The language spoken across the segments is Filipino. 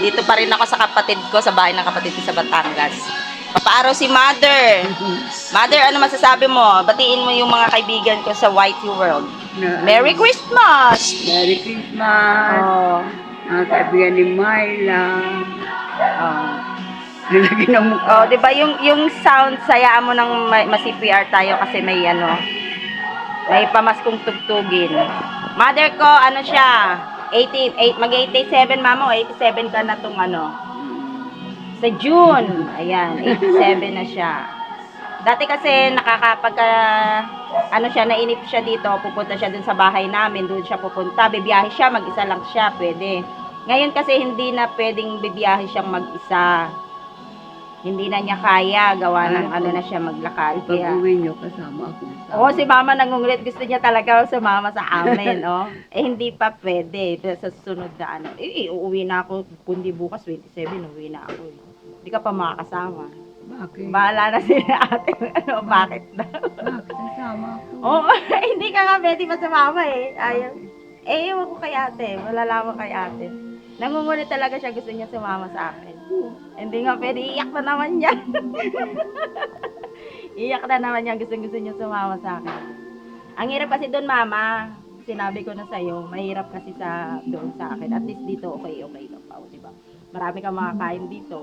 dito pa rin ako sa kapatid ko, sa bahay ng kapatid ko sa Batangas. Papaaraw si Mother. Mother, ano masasabi mo? Batiin mo yung mga kaibigan ko sa Whitey World. Merry Christmas! Merry Christmas! Oh. Mga kaibigan ni Myla. Nilagyan ng mukha. Oh, 'di ba yung sound sayaan mo nang ma-CPR tayo kasi may may pamaskong tugtugin. Mother ko, ano siya? 88, mag-87 mama, 87 ka na tong sa June. Ayan, 87 na siya. Dati kasi siya, nainip siya dito, pupunta siya dun sa bahay namin, dun siya pupunta, bibiyahe siya, mag-isa lang siya, pwede. Ngayon kasi hindi na pwedeng bibiyahe siyang mag-isa. Hindi na niya kaya, gawa ng na siya maglakad. Pag-uwi niyo, kasama ako. Oo, si mama nangungulit. Gusto niya talaga sumama sa amin, oh. Hindi pa pwede. Sa susunod na uuwi na ako. Kundi bukas, 27, uuwi na ako. Hindi ka pa makakasama. Bakit? Bahala na si ate. Bakit na? Bakit kasama ako? Oo, hindi ka nga pwede pa sumama eh. Ayaw. Ewan ko kay ate. Malalaman kay ate. Nangungulit talaga siya. Gusto niya sumama sa akin. Hindi nga pwede. Iyak na naman niya. Iyak na naman niya. Gusto niya sumama sa akin. Ang hirap kasi doon, mama. Sinabi ko na sa'yo, mahirap kasi doon sa akin. At least dito, okay ka pa. Diba? Marami kang makakain dito.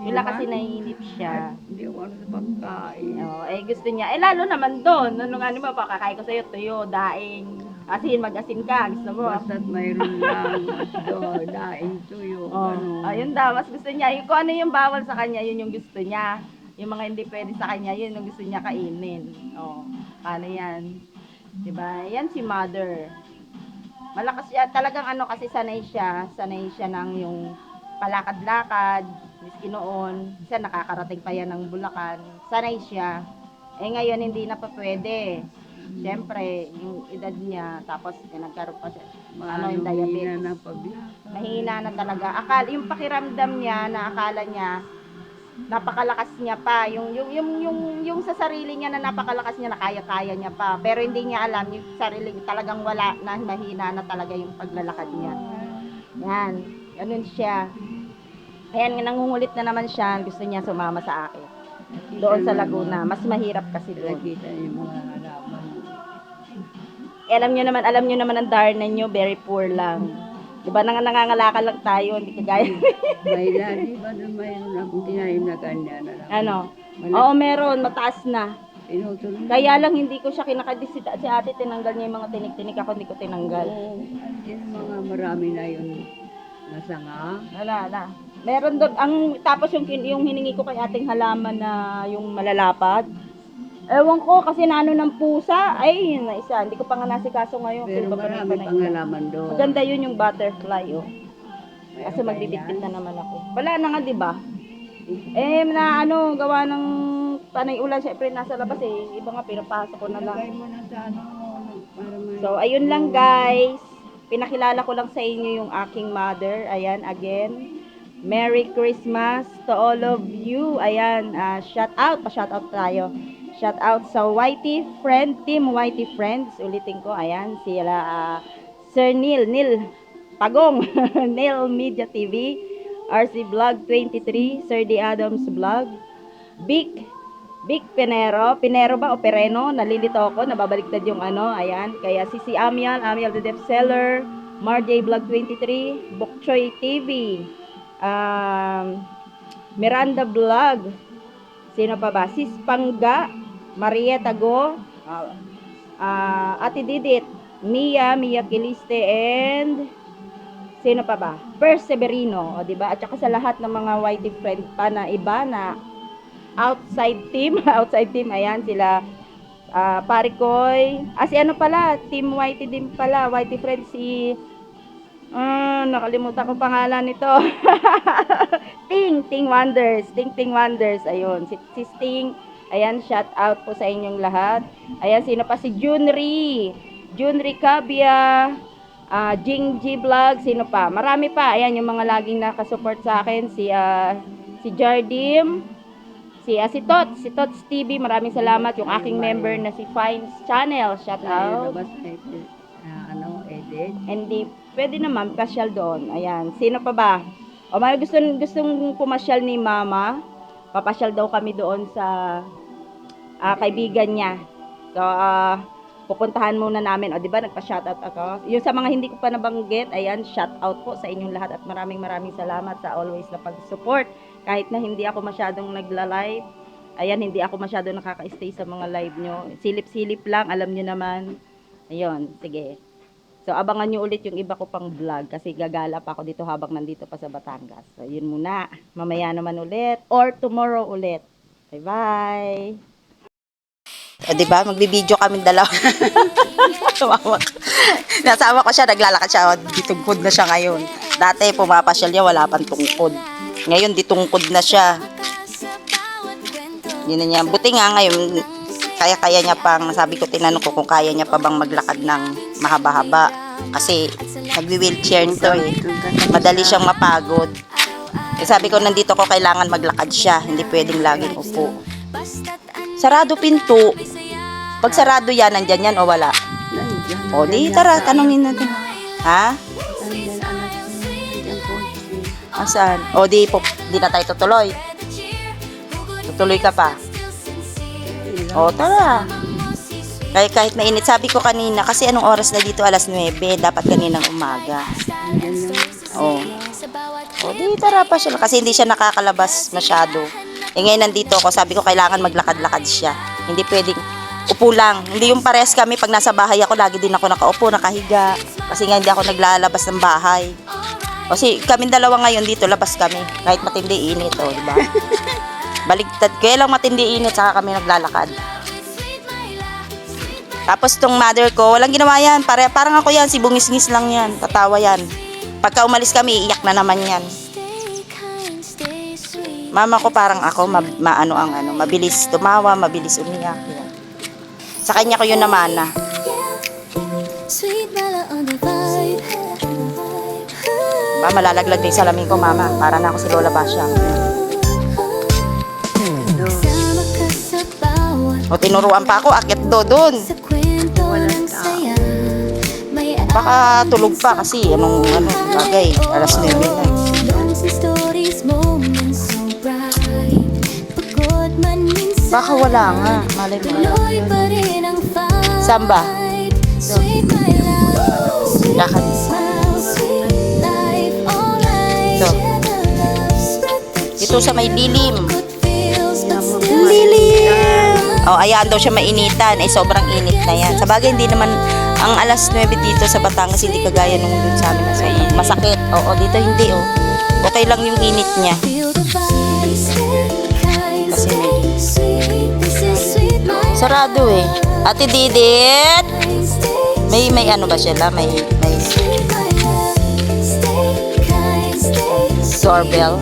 Yun lang kasi naiinip siya. Hindi ako sa pagkain. Gusto niya. Lalo naman doon. Nung pakakain ko sa'yo, tuyo, daing. Asin, mag-asin ka. Gusto mo? Basta't mayroon lang. Daing tuyo. Ayun daw. Mas gusto niya. Kung ano yung bawal sa kanya, yun yung gusto niya. Yung mga hindi pwede sa kanya, yun yung gusto niya kainin. Paano yan? Diba? Yan si Mother. Malakas siya. Talagang kasi sanay siya ng yung palakad-lakad. Miski noon. Isa nakakarating pa yan ng Bulacan. Sanay siya. Ngayon hindi na pa pwede. Siyempre, yung edad niya, tapos nagkaroon pa siya, yung diabetes. Mahina na talaga. Yung pakiramdam niya, na akala niya, napakalakas niya pa. Yung sa sarili niya na napakalakas niya, na kaya-kaya niya pa. Pero hindi niya alam, yung sarili talagang wala na, mahina na talaga yung paglalakad niya. Yan, ganun siya. Ayan, nangungulit na naman siya, gusto niya sumama sa akin. Doon sa Laguna, mas mahirap kasi doon. Nakita niyo yung mga halaman. Alam niyo naman ang Darna niyo, very poor lang. 'Di ba nangangalakal lang tayo, hindi kagaya. Mayla, di ba na mayroon akong tinanim na ganyan? Oo, meron, mataas na. Pinutol. Kaya lang hindi ko siya kinakadis si ate, tinanggal niya yung mga tinik-tinik, ako hindi ko tinanggal. Yung mga marami na yun nasanga. Wala. Meron doon, tapos yung hiningi ko kay ating halaman na yung malalapad. Ewan ko, kasi ng pusa. Ay, yun na isa. Hindi ko pa nga nasikaso ngayon. Pero marami pang halaman doon. Maganda yun yung butterfly, Kasi magbibitbit na naman ako. Wala na nga, di ba? Gawa ng panay ulan. Siyempre, nasa labas Iba nga, pinapasok ko na lang. So, ayun lang, guys. Pinakilala ko lang sa inyo yung aking mother. Ayan, again. Merry Christmas to all of you. Ayan, shout out tayo. Shout out sa Whitey Team Whitey Friends. Ulitin ko, ayan, sila Sir Neil Pagong, Neil Media TV, RC Vlog 23, Sir D. Adams Vlog, Big Pinero ba o Pereno? Nalilito ako, nababaliktad yung ayan. Kaya si Amial the Deaf Seller, Marjay Vlog 23, Bokchoy TV, Miranda Vlog, sino pa ba? Sis Pangga, Marieta Go, Ate Didit, Mia Kiliste, and sino pa ba? Perseverino, diba? At saka sa lahat ng mga Whitey friend pa na iba na outside team, ayan sila Parikoy, si Team Whitey din pala, Whitey friend si nakalimutan ko pangalan nito. Ting Wonders. Ayun, si Sting. Ayan, shout out po sa inyong lahat. Ayan, sino pa? Si Junri Cabia, Jingji Vlog, sino pa? Marami pa. Ayan, yung mga laging nakasupport sa akin. Si Jardim, si Tots TV, maraming salamat. Yung aking member na si Fines Channel, shout out. Edit. Hindi, pwede naman, pasyal doon. Ayan, sino pa ba? O may gustong pumasyal ni Mama. Papasyal daw kami doon sa kaibigan niya. So, pupuntahan muna namin. O, di ba, nagpa-shoutout ako. Yung sa mga hindi ko pa nabanggit, ayan, shoutout po sa inyong lahat at maraming salamat sa always na pag-support. Kahit na hindi ako masyadong nagla-live, ayan, hindi ako masyadong nakaka-stay sa mga live nyo. Silip-silip lang, alam nyo naman. Ayun, sige. So, abangan nyo ulit yung iba ko pang vlog kasi gagala pa ako dito habang nandito pa sa Batangas. So, yun muna. Mamaya naman ulit or tomorrow ulit. Bye-bye! Diba? Magbibideo kami dalawa. Nasama ko siya, naglalakad siya. Ditungkod na siya ngayon. Dati, pumapasyal niya, wala pang tungkod. Ngayon, ditungkod na siya. Yun na niya. Buti nga ngayon, kaya niya pang, sabi ko, tinanong ko kung kaya niya pa bang maglakad ng mahaba-haba. Kasi, nagwi-wheelchair nito eh. Madali siyang mapagod. Eh, sabi ko, nandito ko kailangan maglakad siya. Hindi pwedeng laging upo. Sarado pinto. Pag sarado yan, nandyan yan o wala? Nandiyan. O, di tara, tanongin natin. Ha? Nandiyan, anak ko. Nandiyan po. Asan? O, di na tayo tutuloy. Tutuloy ka pa. O, tara. Kahit mainit. Sabi ko kanina, kasi anong oras na dito? Alas 9. Dapat kaninang umaga. O. O, di tara pa siya. Kasi hindi siya nakakalabas masyado. Eh ngayon nandito ako, sabi ko kailangan maglakad-lakad siya. Hindi pwedeng upo lang. Hindi yung pares kami, pag nasa bahay ako, lagi din ako nakaupo, nakahiga. Kasi nga hindi ako naglalabas ng bahay. Kasi kami dalawa ngayon dito, labas kami. Kahit matindi init, o, diba? Baligtad. Kaya lang matindi init, saka kami naglalakad. Tapos tong mother ko, walang ginawa yan. Parang ako yan, si bungis-ngis lang yan. Tatawa yan. Pagka umalis kami, iyak na naman yan. Mama ko parang ako, mabilis tumawa, mabilis umiyak. Yan. Sa kanya ko yun namana. Malalaglag din sa salamin ko, Mama. Para na ako si Lola Basha. O, tinuruan pa ako, akit doon. Baka tulog pa kasi bagay, alas 9 na. Baka wala nga, malay mo. Saan ba? Lakad. Ito sa may dilim. Dilim! Oh, ayan daw siya mainitan. Eh, sobrang init na yan. Sa bagay, hindi naman ang alas 9 dito sa Batangas, hindi kagaya nung dun sa amin na sobrang masakit. Oo, dito hindi, oh. Okay lang yung init niya. Kasi sarado eh. Ate Didit! May ano ba siya? May doorbell.